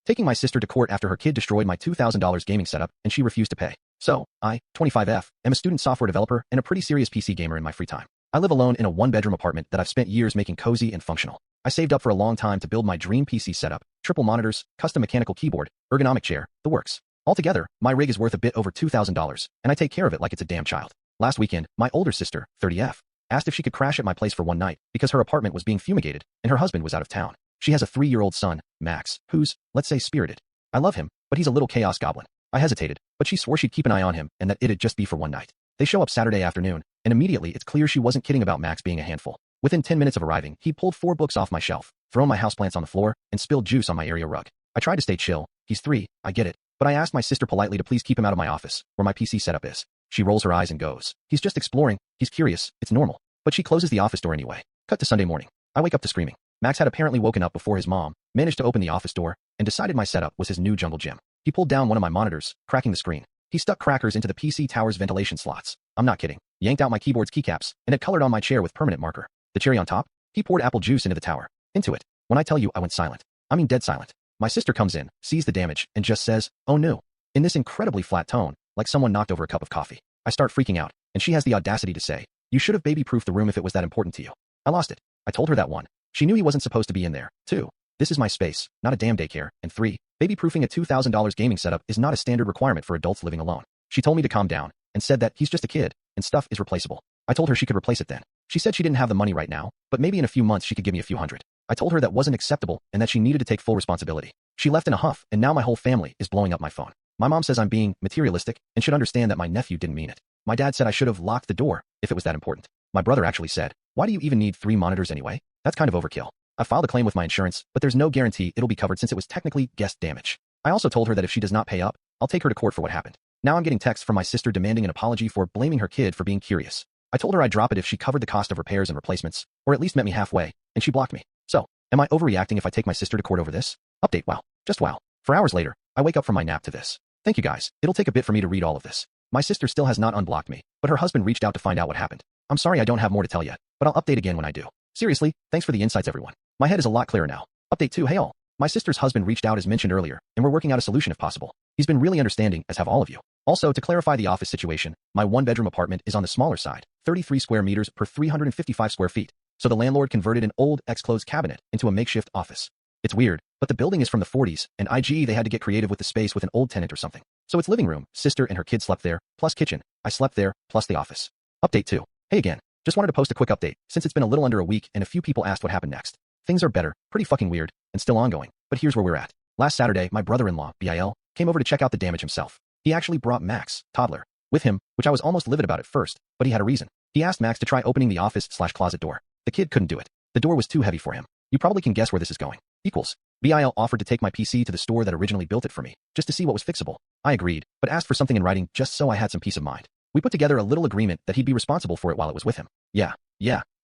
taking my sister to court after her kid destroyed my $2,000 gaming setup and she refused to pay. So, I, 25F, am a student software developer and a pretty serious PC gamer in my free time. I live alone in a one-bedroom apartment that I've spent years making cozy and functional. I saved up for a long time to build my dream PC setup, triple monitors, custom mechanical keyboard, ergonomic chair, the works. Altogether, my rig is worth a bit over $2,000, and I take care of it like it's a damn child. Last weekend, my older sister, 30F, asked if she could crash at my place for one night because her apartment was being fumigated and her husband was out of town. She has a 3-year-old son, Max, who's, let's say, spirited. I love him, but he's a little chaos goblin. I hesitated, but she swore she'd keep an eye on him and that it'd just be for one night. They show up Saturday afternoon, and immediately it's clear she wasn't kidding about Max being a handful. Within 10 minutes of arriving, he pulled 4 books off my shelf, thrown my houseplants on the floor, and spilled juice on my area rug. I tried to stay chill. He's 3, I get it, but I asked my sister politely to please keep him out of my office, where my PC setup is. She rolls her eyes and goes, "He's just exploring, he's curious, it's normal." But she closes the office door anyway. Cut to Sunday morning. I wake up to screaming. Max had apparently woken up before his mom, managed to open the office door, and decided my setup was his new jungle gym. He pulled down one of my monitors, cracking the screen. He stuck crackers into the PC tower's ventilation slots. I'm not kidding. Yanked out my keyboard's keycaps, and it colored on my chair with permanent marker. The cherry on top? He poured apple juice into the tower. Into it. When I tell you I went silent. I mean dead silent. My sister comes in, sees the damage, and just says, "Oh no," in this incredibly flat tone, like someone knocked over a cup of coffee. I start freaking out, and she has the audacity to say, "You should have baby-proofed the room if it was that important to you." I lost it. I told her that 1. She knew he wasn't supposed to be in there. 2. This is my space, not a damn daycare. And 3. Baby-proofing a $2,000 gaming setup is not a standard requirement for adults living alone. She told me to calm down, and said that he's just a kid, and stuff is replaceable. I told her she could replace it then. She said she didn't have the money right now, but maybe in a few months she could give me a few hundred. I told her that wasn't acceptable and that she needed to take full responsibility. She left in a huff, and now my whole family is blowing up my phone. My mom says I'm being materialistic and should understand that my nephew didn't mean it. My dad said I should have locked the door if it was that important. My brother actually said, "Why do you even need 3 monitors anyway? That's kind of overkill." I filed a claim with my insurance, but there's no guarantee it'll be covered since it was technically guest damage. I also told her that if she does not pay up, I'll take her to court for what happened. Now I'm getting texts from my sister demanding an apology for blaming her kid for being curious. I told her I'd drop it if she covered the cost of repairs and replacements, or at least met me halfway, and she blocked me. So, am I overreacting if I take my sister to court over this? Update: wow. Just wow. 4 hours later, I wake up from my nap to this. Thank you guys. It'll take a bit for me to read all of this. My sister still has not unblocked me, but her husband reached out to find out what happened. I'm sorry I don't have more to tell yet, but I'll update again when I do. Seriously, thanks for the insights everyone. My head is a lot clearer now. Update 2: hey all. My sister's husband reached out as mentioned earlier, and we're working out a solution if possible. He's been really understanding, as have all of you. Also, to clarify the office situation, my 1-bedroom apartment is on the smaller side, 33 square meters per 355 square feet, so the landlord converted an old ex-clothes cabinet into a makeshift office. It's weird, but the building is from the 40s, and they had to get creative with the space with an old tenant or something. So it's living room, sister and her kid slept there, plus kitchen, I slept there, plus the office. Update 2. Hey again. Just wanted to post a quick update, since it's been a little under a week and a few people asked what happened next. Things are better, pretty fucking weird, and still ongoing, but here's where we're at. Last Saturday, my brother-in-law, Bil, came over to check out the damage himself. He actually brought Max, toddler, with him, which I was almost livid about at first, but he had a reason. He asked Max to try opening the office/closet door. The kid couldn't do it. The door was too heavy for him. You probably can guess where this is going. Bil offered to take my PC to the store that originally built it for me, just to see what was fixable. I agreed, but asked for something in writing just so I had some peace of mind. We put together a little agreement that he'd be responsible for it while it was with him. Yeah,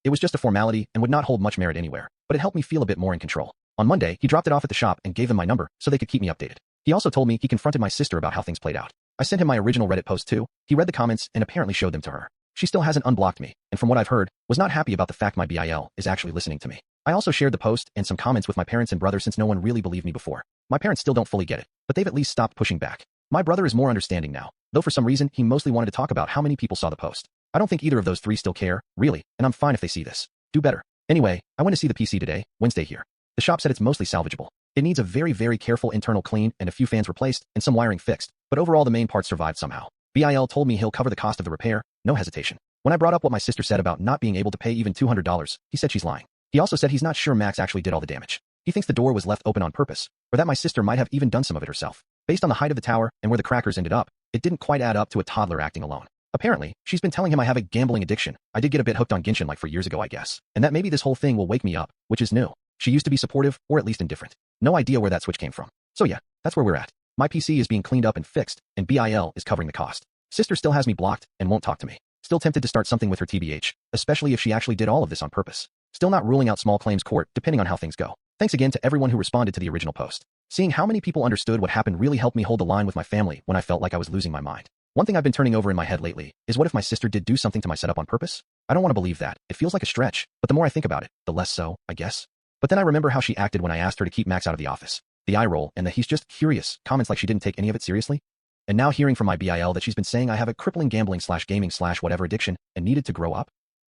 it was just a formality and would not hold much merit anywhere, but it helped me feel a bit more in control. On Monday, he dropped it off at the shop and gave them my number so they could keep me updated. He also told me he confronted my sister about how things played out. I sent him my original Reddit post too. He read the comments and apparently showed them to her. She still hasn't unblocked me, and from what I've heard, was not happy about the fact my Bil is actually listening to me. I also shared the post and some comments with my parents and brother since no one really believed me before. My parents still don't fully get it, but they've at least stopped pushing back. My brother is more understanding now, though for some reason he mostly wanted to talk about how many people saw the post. I don't think either of those 3 still care, really, and I'm fine if they see this. Do better. Anyway, I went to see the PC today, Wednesday here. The shop said it's mostly salvageable. It needs a very, very careful internal clean and a few fans replaced and some wiring fixed, but overall the main parts survived somehow. Bil told me he'll cover the cost of the repair, no hesitation. When I brought up what my sister said about not being able to pay even $200, he said she's lying. He also said he's not sure Max actually did all the damage. He thinks the door was left open on purpose, or that my sister might have even done some of it herself. Based on the height of the tower and where the crackers ended up, it didn't quite add up to a toddler acting alone. Apparently, she's been telling him I have a gambling addiction. I did get a bit hooked on Genshin like 4 years ago I guess, and that maybe this whole thing will wake me up, which is new. She used to be supportive, or at least indifferent. No idea where that switch came from. So yeah, that's where we're at. My PC is being cleaned up and fixed, and Bil is covering the cost. Sister still has me blocked and won't talk to me. Still tempted to start something with her TBH, especially if she actually did all of this on purpose. Still not ruling out small claims court, depending on how things go. Thanks again to everyone who responded to the original post. Seeing how many people understood what happened really helped me hold the line with my family when I felt like I was losing my mind. One thing I've been turning over in my head lately is what if my sister did do something to my setup on purpose? I don't want to believe that. It feels like a stretch, but the more I think about it, the less so, I guess. But then I remember how she acted when I asked her to keep Max out of the office. the eye roll, and the "he's just curious" comments like she didn't take any of it seriously. And now hearing from my BIL that she's been saying I have a crippling gambling/gaming/whatever addiction and needed to grow up.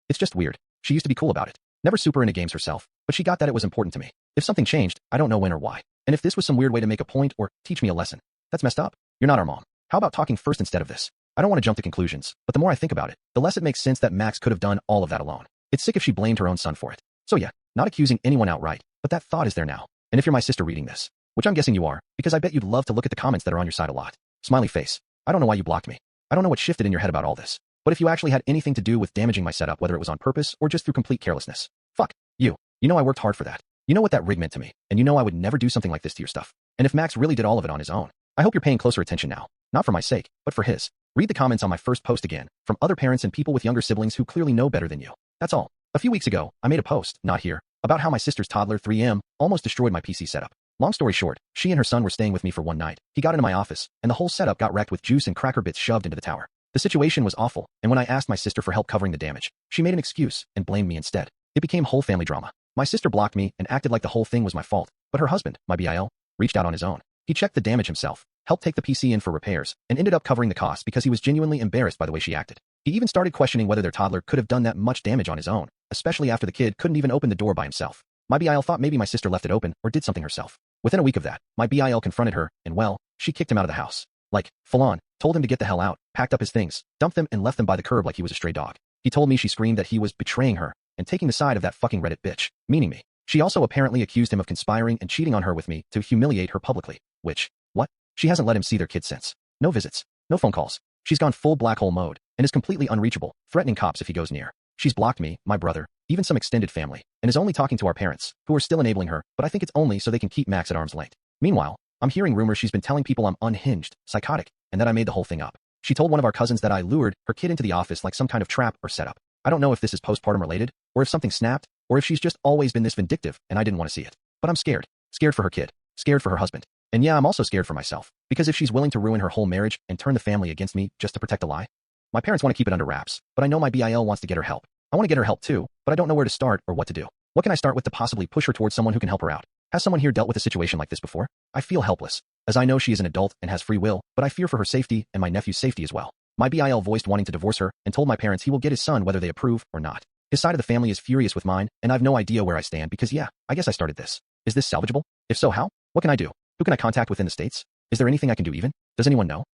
It's just weird. She used to be cool about it. Never super into games herself, but she got that it was important to me. If something changed, I don't know when or why. And if this was some weird way to make a point or teach me a lesson, that's messed up. You're not our mom. How about talking first instead of this? I don't want to jump to conclusions, but the more I think about it, the less it makes sense that Max could have done all of that alone. It's sick if she blamed her own son for it. So yeah, not accusing anyone outright, but that thought is there now. And if you're my sister reading this, which I'm guessing you are, because I bet you'd love to look at the comments that are on your side a lot. Smiley face. I don't know why you blocked me. I don't know what shifted in your head about all this. But if you actually had anything to do with damaging my setup, whether it was on purpose or just through complete carelessness, fuck you. You know I worked hard for that. You know what that rig meant to me, and you know I would never do something like this to your stuff. And if Max really did all of it on his own, I hope you're paying closer attention now. Not for my sake, but for his. Read the comments on my first post again, from other parents and people with younger siblings who clearly know better than you. That's all. A few weeks ago, I made a post, not here, about how my sister's toddler 3M almost destroyed my PC setup. Long story short, she and her son were staying with me for one night. He got into my office, and the whole setup got wrecked with juice and cracker bits shoved into the tower. The situation was awful, and when I asked my sister for help covering the damage, she made an excuse and blamed me instead. It became whole family drama. My sister blocked me and acted like the whole thing was my fault, but her husband, my BIL, reached out on his own. He checked the damage himself, helped take the PC in for repairs, and ended up covering the costs because he was genuinely embarrassed by the way she acted. He even started questioning whether their toddler could have done that much damage on his own, especially after the kid couldn't even open the door by himself. My BIL thought maybe my sister left it open or did something herself. Within a week of that, my BIL confronted her, and well, she kicked him out of the house. Like, full on, told him to get the hell out, packed up his things, dumped them and left them by the curb like he was a stray dog. He told me she screamed that he was betraying her and taking the side of that fucking Reddit bitch, meaning me. She also apparently accused him of conspiring and cheating on her with me to humiliate her publicly, which, what? She hasn't let him see their kid since. No visits, no phone calls. She's gone full black hole mode and is completely unreachable, threatening cops if he goes near. She's blocked me, my brother, even some extended family, and is only talking to our parents, who are still enabling her, but I think it's only so they can keep Max at arm's length. Meanwhile, I'm hearing rumors she's been telling people I'm unhinged, psychotic, and that I made the whole thing up. She told one of our cousins that I lured her kid into the office like some kind of trap or setup. I don't know if this is postpartum related, or if something snapped, or if she's just always been this vindictive and I didn't want to see it. But I'm scared. Scared for her kid. Scared for her husband. And yeah, I'm also scared for myself, because if she's willing to ruin her whole marriage and turn the family against me just to protect a lie, my parents want to keep it under wraps, but I know my BIL wants to get her help. I want to get her help too, but I don't know where to start or what to do. What can I start with to possibly push her towards someone who can help her out? Has someone here dealt with a situation like this before? I feel helpless, as I know she is an adult and has free will, but I fear for her safety and my nephew's safety as well. My BIL voiced wanting to divorce her and told my parents he will get his son whether they approve or not. His side of the family is furious with mine, and I've no idea where I stand because yeah, I guess I started this. Is this salvageable? If so, how? What can I do? Who can I contact within the States? Is there anything I can do even? Does anyone know?